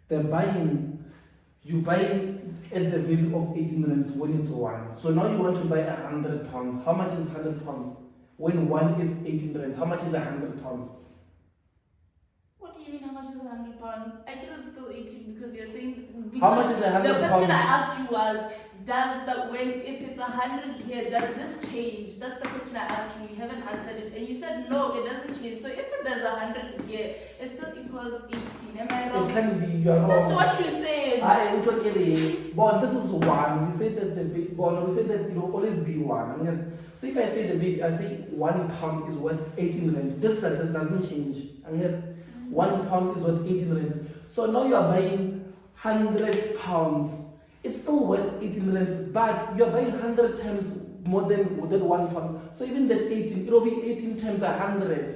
They're buying, you buying at the value of 18 rands when it's 1. So now you want to buy £100. How much is £100? When 1 is 18 rands, how much is £100? What do you mean how much is £100? I cannot still 18 because you're saying. How much is £100? The question I asked you was, if it's 100 here, does this change? That's the question I asked you. You haven't answered it. And you said no, it doesn't change. So if there's 100 here, it still equals 18. Am I wrong? It can be, you're wrong. That's what you said. Bon, this is 1. You said that we said that it will always be 1. So if I say I say £1 is worth 18 rands. This doesn't change. £1 is worth 18 rands. So now you are buying £100. It's still worth 18 rands, but you're buying 100 times more than £1. So even that 18, it'll be 18 times 100.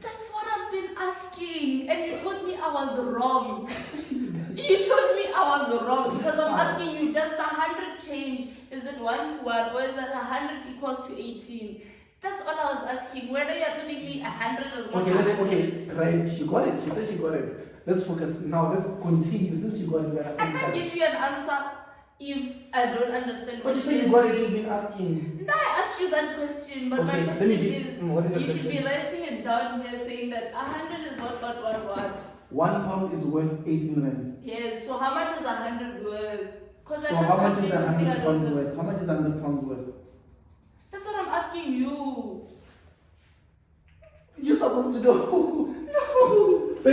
That's what I've been asking. And you told me I was wrong. You told me I was wrong because I'm asking you, does the 100 change? Is it 1 to 1 or is it 100 equals to 18? That's all I was asking. Whether you're telling me 100 is 100. Right, she got it. She said she got it. Let's focus. Now let's continue. Since you got it, we're I asking each can't other. give you an answer if I don't understand. But you said you you're got it, saying. you've been asking. No, I asked you that question, but Okay, my let me question be- is, what is your you should be question? writing it down here saying that 100 is what? £1 is worth 18 rands. Yes, so how much is 100 worth? So how much is £100 worth? How much is £100 worth? That's what I'm asking.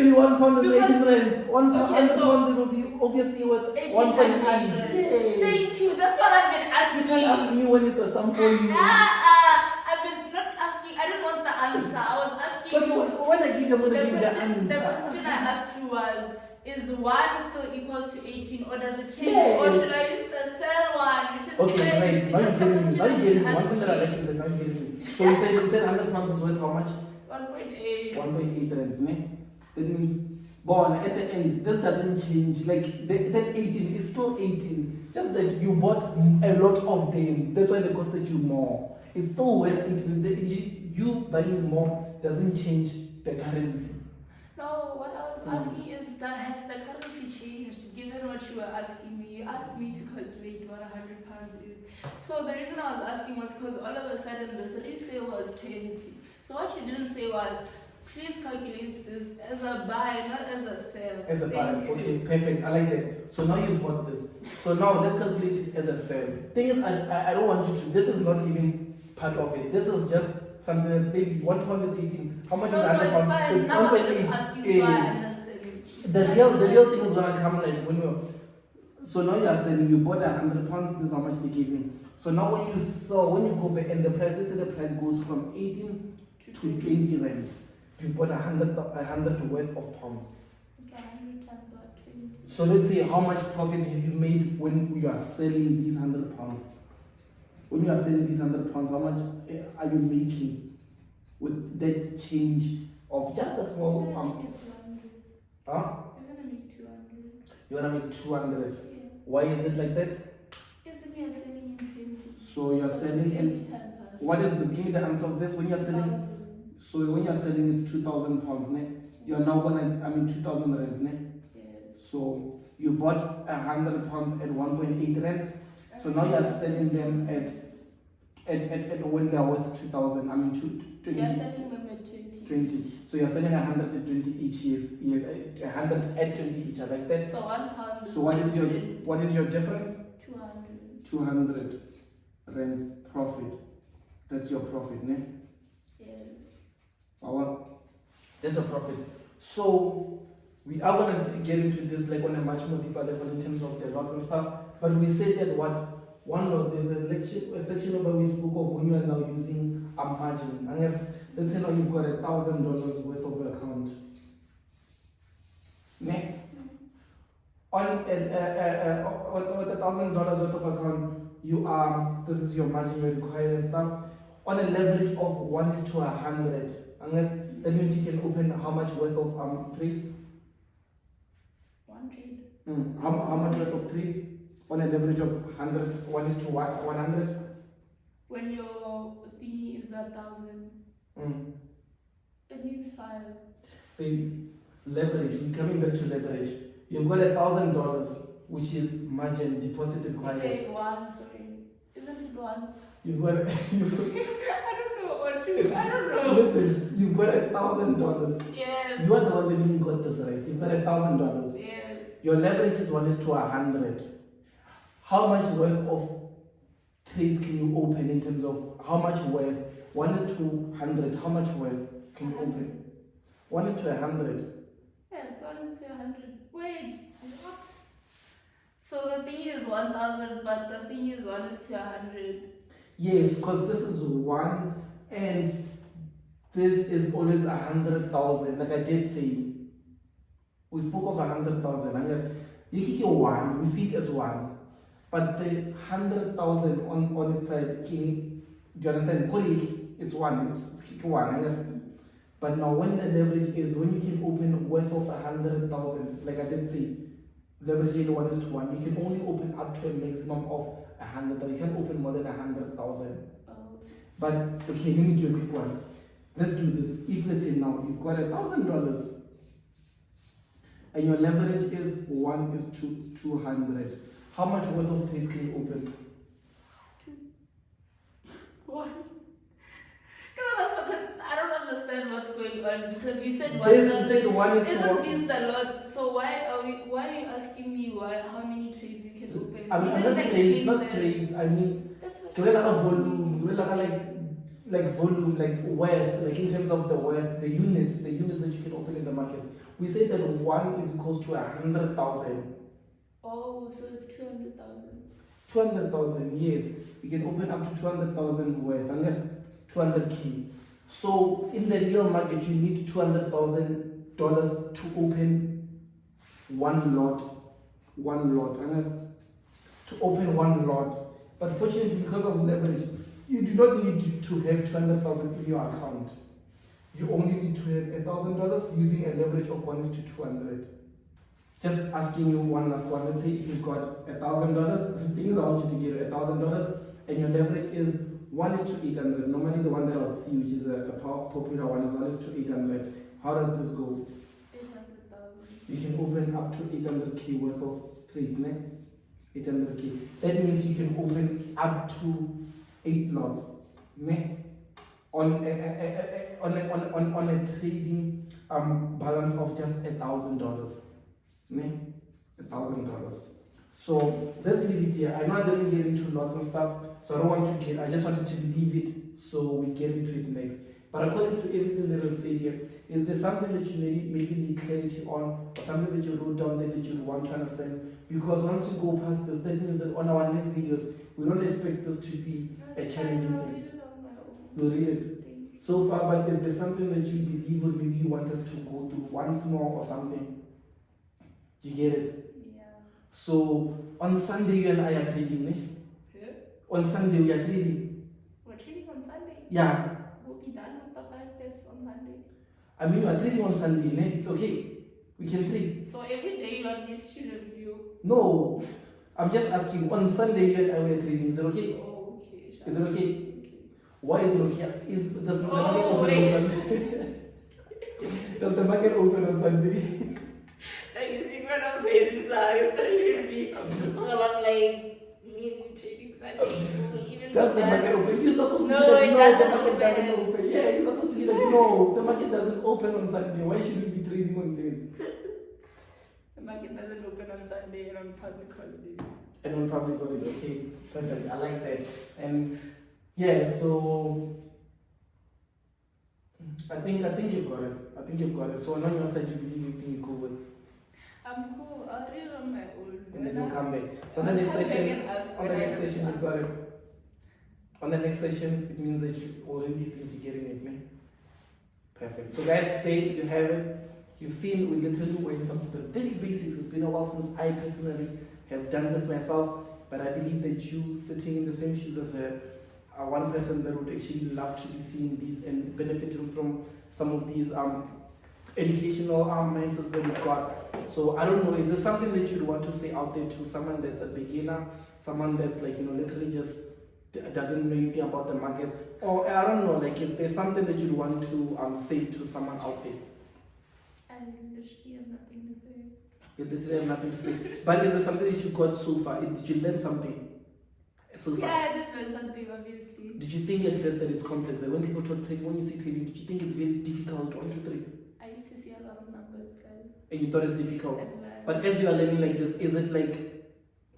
maybe 1 pound is Because- 18 rands. 1 pound, Okay, 100 so- pounds, it will be obviously worth 18 1.8. times 100. Yes. Thank you. That's what I've been asking. You can't ask me when it's a sum for you. I've been not asking. I don't want the answer. I was asking. But when I give you, I'm going to give you the answer. The question I asked you was, is 1 still equals to 18 or does it change? Yes. Or should I use the cell one, which is Okay, 20? right. Now you're That's the getting me. question Now you're getting me. I've One been thing that I like asking. is that now you're getting me. So you said 100 pounds is worth how much? 1.8. 1.8 rands, ne? That means, go on, at the end, this doesn't change. Like, that 18 is still 18. Just that you bought a lot of them. That's why they costed you more. It's still worth 18. You buying more doesn't change the currency. No, what I was asking is that has the currency changed given what you were asking me? You asked me to calculate what 100 pounds is. So the reason I was asking was because all of a sudden the resale was 20. So what you didn't say was, please calculate this as a buy, not as a sell. As a buy. Thank you. Okay, perfect. I like that. So now you bought this. So now let's calculate it as a sell. Thing is, I don't want you to, this is not even part of it. This is just something that's maybe 1 pound is 18. How much No, is no, 100 it's pounds? fine. It's Now I'm just 1.8. asking so I understand. The real thing is gonna come like when you. So now you are selling. You bought 100 pounds. This is how much they gave you. So now when you sell, when you go back and the price, let's say the price goes from 18 to 20 rands. You bought 100 worth of pounds. Okay, 100 times about 20. So let's say how much profit have you made when you are selling these 100 pounds? When you are selling these 100 pounds, how much are you making with that change of just a small You're gonna amount? make it 200. Huh? You're gonna make 200. You wanna make 200. Yeah. Why is it like that? Yes, if you're selling in 20. So you're selling in. 20 times What is this? Give me the answer of this. When you're selling, 1,000. so when you're selling it's 2,000 pounds, ne? You're now gonna, 2,000 rands, ne? Yes. So you bought 100 pounds at 1.8 rands. So now you're selling them at when they're worth 2,000. 20. You're selling them at 20. 20. So you're selling 120 each. Yes, 100 at 20 each. I like that. So 1 pound. So what is your difference? 200. 200 rands profit. That's your profit, ne? Yes. That's a profit. So we are gonna get into this like on a much more deeper level in terms of the lots and stuff. But we said that one was there's a section where we spoke of when you are now using a margin. And let's say now you've got $1,000 worth of account. Ne? On with $1,000 worth of account, you are, this is your margin you require and stuff. On a leverage of 1:100, and that means you can open how much worth of trades? 1 trade. How much worth of trades? On a leverage of 100, 1:100? When your thingy is 1,000, it means 5. Baby, leverage, we're coming back to leverage. You've got $1,000, which is margin deposit required. Okay, 1, sorry. Isn't it 1? You've got, I don't know, or 2, I don't know. listen, you've got $1,000. Yes. You are the one that even got this right. You've got $1,000. Yes. Your leverage is 1:100. How much worth of trades can you open in terms of how much worth? 1:100. How much worth can you open? 1:100. Yeah, it's 1 to 100. Wait, what? So the thing is 1,000, but the thing is 1 to 100. Yes, because this is 1 and this is always 100,000. Like I did say, we spoke of 100,000. And you kick your 1, we see it as 1. But the 100,000 on its side, do you understand? It's 1, it's kick 1. But now when the leverage is, when you can open worth of 100,000, like I did say, leverage 1:1, you can only open up to a maximum of 100,000. You can't open more than 100,000. Oh. But okay, let me do a quick one. Let's do this. If let's say now you've got $1,000 and your leverage is 1:200, how much worth of trades can you open? 1. Because I don't understand what's going on because you said 1. Yes, you said 1 is to Isn't 1. this the lot? So why are you asking me how many trades you can open? I mean, You I'm didn't not explain trades, not them. trades. I mean, That's what do you like a volume? Do you like like volume, like worth, like in terms of the worth, the units that you can open in the markets. We say that one is equals to 100,000. Oh, so it's 200,000. 200,000, yes. You can open up to 200,000 worth, and 200k. So in the real market, you need $200,000 to open one lot. And to open one lot. But fortunately, because of leverage, you do not need to have 200,000 in your account. You only need to have $1,000 using a leverage of 1:200. Just asking you one last one. Let's say if you've got $1,000, the thing is I want you to get $1,000 and your leverage is 1:800. Normally the one that I would see, which is a popular one, is 1:800. How does this go? 800,000. You can open up to 800k worth of trades, ne? 800k. That means you can open up to 8 lots, ne? On a trading balance of just $1,000, ne? $1,000. So let's leave it here. I know I didn't get into lots and stuff, so I don't want to get. I just wanted to leave it so we get into it next. But according to everything that I've said here, is there something that you maybe need clarity on, or something that you wrote down there that you want to understand? Because once you go past this, that means that on our next videos, we don't expect this to be a challenging thing. We'll read it so far, but is there something that you believe or maybe you want us to go through once more or something? You get it? Yeah. So on Sunday, you and I are trading, eh? Yeah. On Sunday, we are trading. We're trading on Sunday. Yeah. We'll be done with the 5 steps on Sunday. I mean, we are trading on Sunday, ne? It's okay. We can trade. So every day you want me to shoot a video? No. I'm just asking, on Sunday, you and I were trading. Is it okay? Oh, okay. Sure. Is it okay? Okay. Why is it okay? Does the market Oh, open wait. on Sunday? Does the market open on Sunday? Like, you see, when I'm busy, so I started me. Well, I'm like, me trading Sunday. Even Does the market open? You're supposed to No, be like, it no, doesn't the market doesn't open. open. Yeah, you're supposed to be like, no, the market doesn't open on Sunday. Why should we be trading on then? The market doesn't open on Sunday and on public holidays. And on public holiday, okay, perfect. I like that. And yeah, so I think you've got it. I think you've got it. So on your side, you believe everything you go with, I'm cool. I'll read on my own. and then you come back. So on the next session, you've got it. On the next session, it means that you already these things you're getting with me. Perfect. So guys, there you have it. You've seen we literally went some of the very basics. It's been a while since I personally have done this myself, but I believe that you sitting in the same shoes as a one person that would actually love to be seeing these and benefiting from some of these educational mindsets that we've got. So I don't know, is there something that you'd want to say out there to someone that's a beginner, someone that's like, literally just doesn't know anything about the market? Or I don't know, like, is there something that you'd want to say to someone out there? I literally have nothing to say. You literally have nothing to say. But is there something that you got so far? Did you learn something so far? Yeah, I did learn something, obviously. Did you think at first that it's complex? Like when people talk trading, when you see trading, did you think it's very difficult? 1, 2, 3. I used to see a lot of numbers, guys. And you thought it's difficult. And, But as you are learning like this, is it like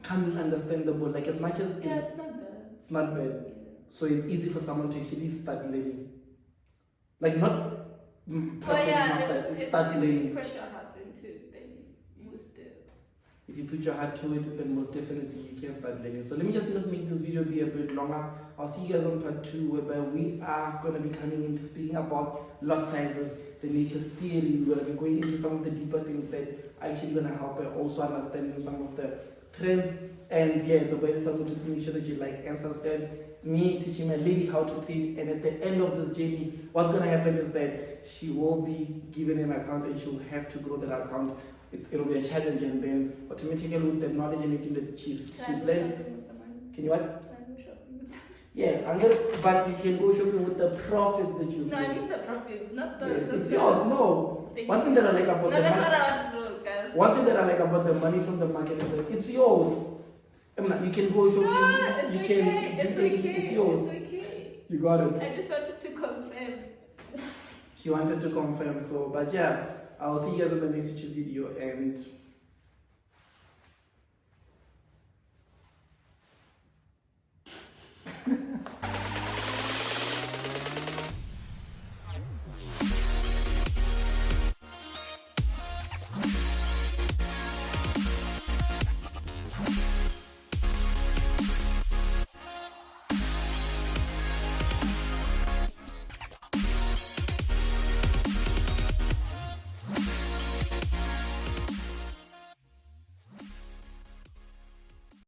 coming understandable? Like as much as yeah, it's not bad. it's not bad. Yeah. So it's easy for someone to actually start learning. Like not perfect master, start if learning. you push your heart into it, then most If you put your heart to it, then most definitely you can start learning. So let me just not make this video be a bit longer. I'll see you guys on part 2, whereby we are going to be coming into speaking about lot sizes, the nature's theory. We're going to be going into some of the deeper things that are actually going to help also understanding some of the trends. And yeah, it's a very simple to make sure that you like and subscribe. It's me teaching my lady how to trade, and at the end of this journey, what's going to happen is that she will be given an account and she'll have to grow that account. It'll be a challenge, and then automatically with the knowledge and everything that she's learned. Can you what? Yeah, but you can go shopping with the profits that you've No, made. I mean the profits, not the. Yes, it's yours. No. One thing that I like about No, the that's money. what I want to do, guys. One thing that I like about the money from the market is that it's yours. You can go shopping. No, it's you okay. can do It's anything. okay. It's yours. It's okay. You got it. I just wanted to confirm. She wanted to confirm. So, but yeah, I'll see you guys in the next YouTube video, and